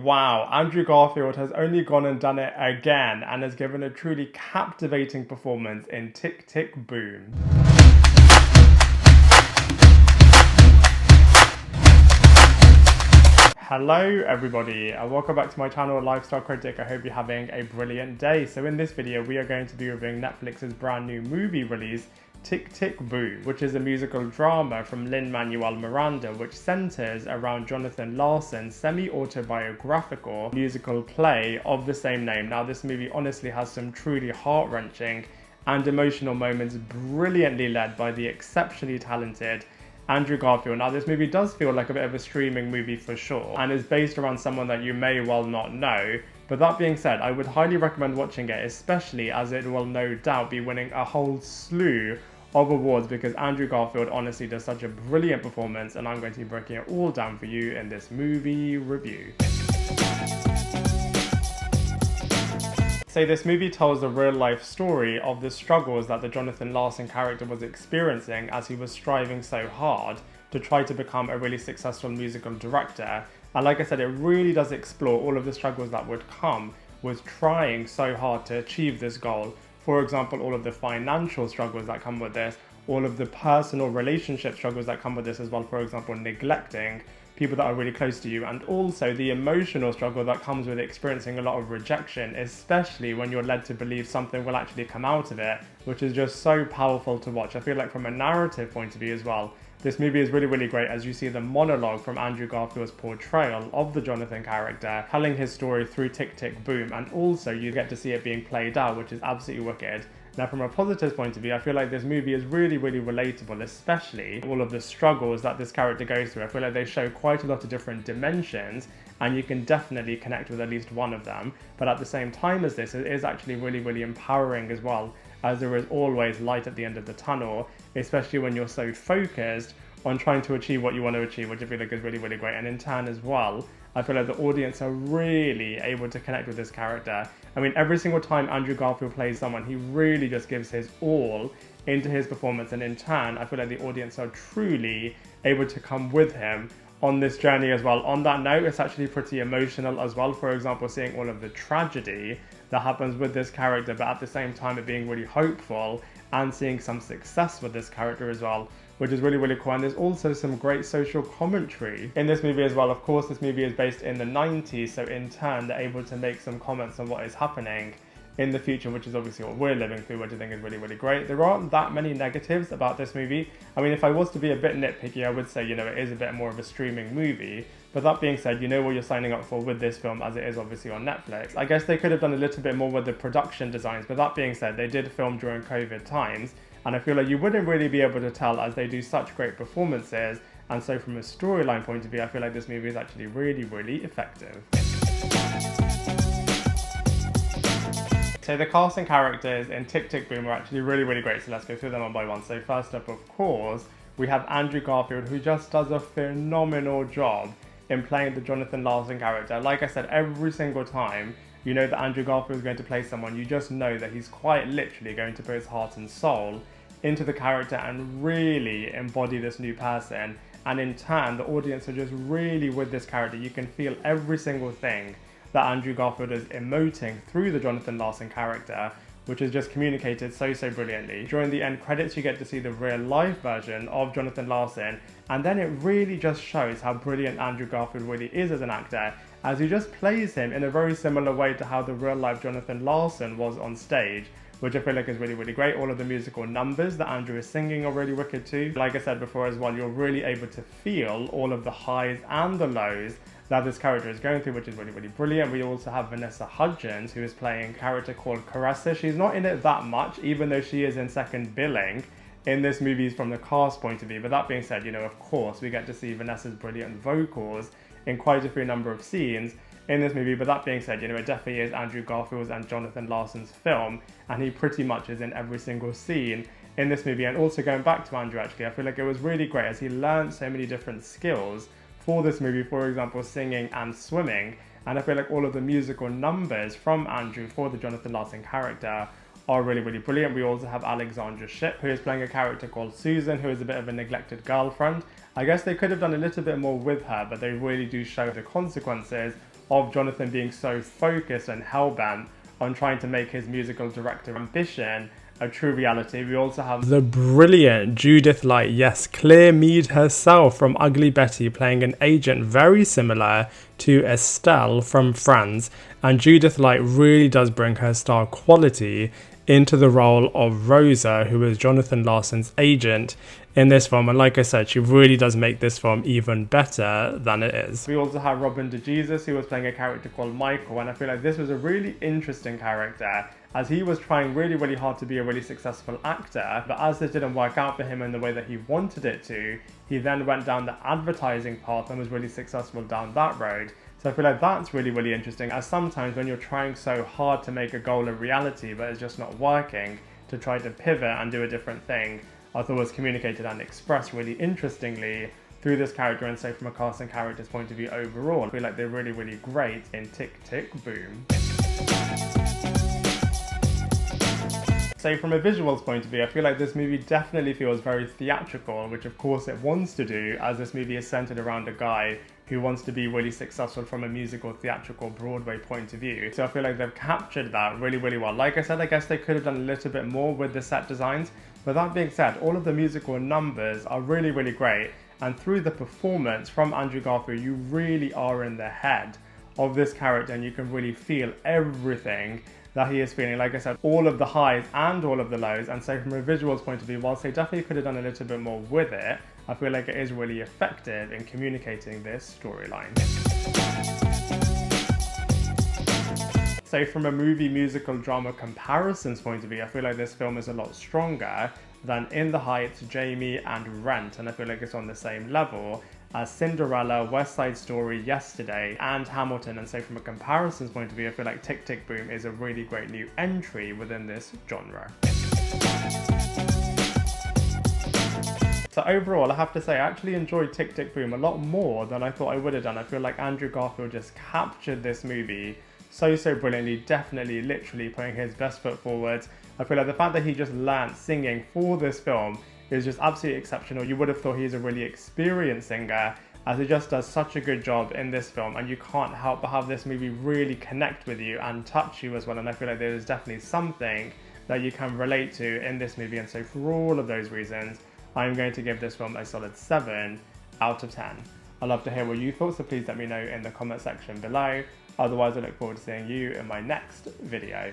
wow, Andrew Garfield has only gone and done it again and has given a truly captivating performance in Tick, Tick, Boom. Hello everybody and welcome back to my channel Lifestyle Critic. I hope you're having a brilliant day. So in this video we are going to be reviewing Netflix's brand new movie release Tick Tick Boom, which is a musical drama from Lin-Manuel Miranda which centres around Jonathan Larson's semi-autobiographical musical play of the same name. Now this movie honestly has some truly heart-wrenching and emotional moments, brilliantly led by the exceptionally talented Andrew Garfield. Now this movie does feel like a bit of a streaming movie for sure and is based around someone that you may well not know, but that being said I would highly recommend watching it, especially as it will no doubt be winning a whole slew of awards because Andrew Garfield honestly does such a brilliant performance, and I'm going to be breaking it all down for you in this movie review. So this movie tells the real life story of the struggles that the Jonathan Larson character was experiencing as he was striving so hard to try to become a really successful musical director. And like I said, it really does explore all of the struggles that would come with trying so hard to achieve this goal. For example, all of the financial struggles that come with this, all of the personal relationship struggles that come with this as well, for example, neglecting people that are really close to you, and also the emotional struggle that comes with experiencing a lot of rejection, especially when you're led to believe something will actually come out of it, which is just so powerful to watch. I feel like from a narrative point of view as well, this movie is really great as you see the monologue from Andrew Garfield's portrayal of the Jonathan character, telling his story through Tick Tick Boom, and also you get to see it being played out, which is absolutely wicked. Now from a positive point of view, I feel like this movie is really relatable, especially all of the struggles that this character goes through. I feel like they show quite a lot of different dimensions and you can definitely connect with at least one of them. But at the same time as this, it is actually really empowering as well, as there is always light at the end of the tunnel, especially when you're so focused on trying to achieve what you want to achieve, which I feel like is really great. And in turn as well, I feel like the audience are really able to connect with this character. I mean, every single time Andrew Garfield plays someone, he really just gives his all into his performance, and in turn, I feel like the audience are truly able to come with him on this journey as well. On that note, it's actually pretty emotional as well. For example, seeing all of the tragedy that happens with this character, but at the same time it being really hopeful, and seeing some success with this character as well, which is really cool. And there's also some great social commentary in this movie as well. Of course, this movie is based in the 90s, so in turn they're able to make some comments on what is happening in the future, which is obviously what we're living through, which I think is really great. There aren't that many negatives about this movie. I mean, if I was to be a bit nitpicky, I would say, you know, it is a bit more of a streaming movie. But that being said, you know what you're signing up for with this film, as it is obviously on Netflix. I guess they could have done a little bit more with the production designs, but that being said, they did film during COVID times, and I feel like you wouldn't really be able to tell as they do such great performances. And so from a storyline point of view, I feel like this movie is actually really effective. So the cast and characters in Tick Tick Boom are actually really great, so let's go through them one by one. So first up, of course, we have Andrew Garfield, who just does a phenomenal job in playing the Jonathan Larson character. Like I said, every single time you know that Andrew Garfield is going to play someone, you just know that he's quite literally going to put his heart and soul into the character and really embody this new person. And in turn, the audience are just really with this character. You can feel every single thing that Andrew Garfield is emoting through the Jonathan Larson character, which is just communicated so brilliantly. During the end credits, you get to see the real life version of Jonathan Larson, and then it really just shows how brilliant Andrew Garfield really is as an actor, as he just plays him in a very similar way to how the real life Jonathan Larson was on stage, which I feel like is really great. All of the musical numbers that Andrew is singing are really wicked too. Like I said before as well, you're really able to feel all of the highs and the lows that this character is going through, which is really brilliant. We also have Vanessa Hudgens, who is playing a character called Caressa. She's not in it that much, even though she is in second billing in this movie from the cast point of view. But that being said, you know, of course, we get to see Vanessa's brilliant vocals in quite a few number of scenes in this movie. But that being said, you know, it definitely is Andrew Garfield's and Jonathan Larson's film, and he pretty much is in every single scene in this movie. And also going back to Andrew, actually, I feel like it was really great as he learned so many different skills for this movie, for example, singing and swimming. And I feel like all of the musical numbers from Andrew for the Jonathan Larson character are really brilliant. We also have Alexandra, who is playing a character called Susan, who is a bit of a neglected girlfriend. I guess they could have done a little bit more with her, but they really do show the consequences of Jonathan being so focused and hell-bent on trying to make his musical director ambition a true reality. We also have the brilliant Judith Light, yes, Claire Mead herself from Ugly Betty, playing an agent very similar to Estelle from Friends, and Judith Light really does bring her star quality into the role of Rosa, who is Jonathan Larson's agent in this film, and like I said, she really does make this film even better than it is. We also have Robin DeJesus, who was playing a character called Michael, and I feel like this was a really interesting character, as he was trying really hard to be a really successful actor, but as this didn't work out for him in the way that he wanted it to, he then went down the advertising path and was really successful down that road. So I feel like that's really interesting, as sometimes when you're trying so hard to make a goal a reality but it's just not working, to try to pivot and do a different thing, I thought was communicated and expressed really interestingly through this character. And so from a cast and character's point of view overall, I feel like they're really great in Tick Tick Boom. So from a visuals point of view, I feel like this movie definitely feels very theatrical, which of course it wants to do, as this movie is centered around a guy who wants to be really successful from a musical, theatrical, Broadway point of view. So I feel like they've captured that really well. Like I said, I guess they could have done a little bit more with the set designs, but that being said, all of the musical numbers are really great, and through the performance from Andrew Garfield, you really are in the head of this character and you can really feel everything that he is feeling. Like I said, all of the highs and all of the lows, and so from a visuals point of view, whilst they definitely could have done a little bit more with it, I feel like it is really effective in communicating this storyline. So from a movie musical drama comparisons point of view, I feel like this film is a lot stronger than In the Heights, Jamie and Rent, and I feel like it's on the same level as Cinderella, West Side Story, Yesterday and Hamilton. And so from a comparisons point of view, I feel like Tick Tick Boom is a really great new entry within this genre. So overall, I have to say, I actually enjoyed Tick Tick Boom a lot more than I thought I would have done. I feel like Andrew Garfield just captured this movie so brilliantly, definitely, literally putting his best foot forward. I feel like the fact that he just learned singing for this film is just absolutely exceptional. You would have thought he's a really experienced singer, as he just does such a good job in this film, and you can't help but have this movie really connect with you and touch you as well. And I feel like there is definitely something that you can relate to in this movie, and so for all of those reasons, I'm going to give this film a solid 7 out of 10. I'd love to hear what you thought, so please let me know in the comment section below. Otherwise, I look forward to seeing you in my next video.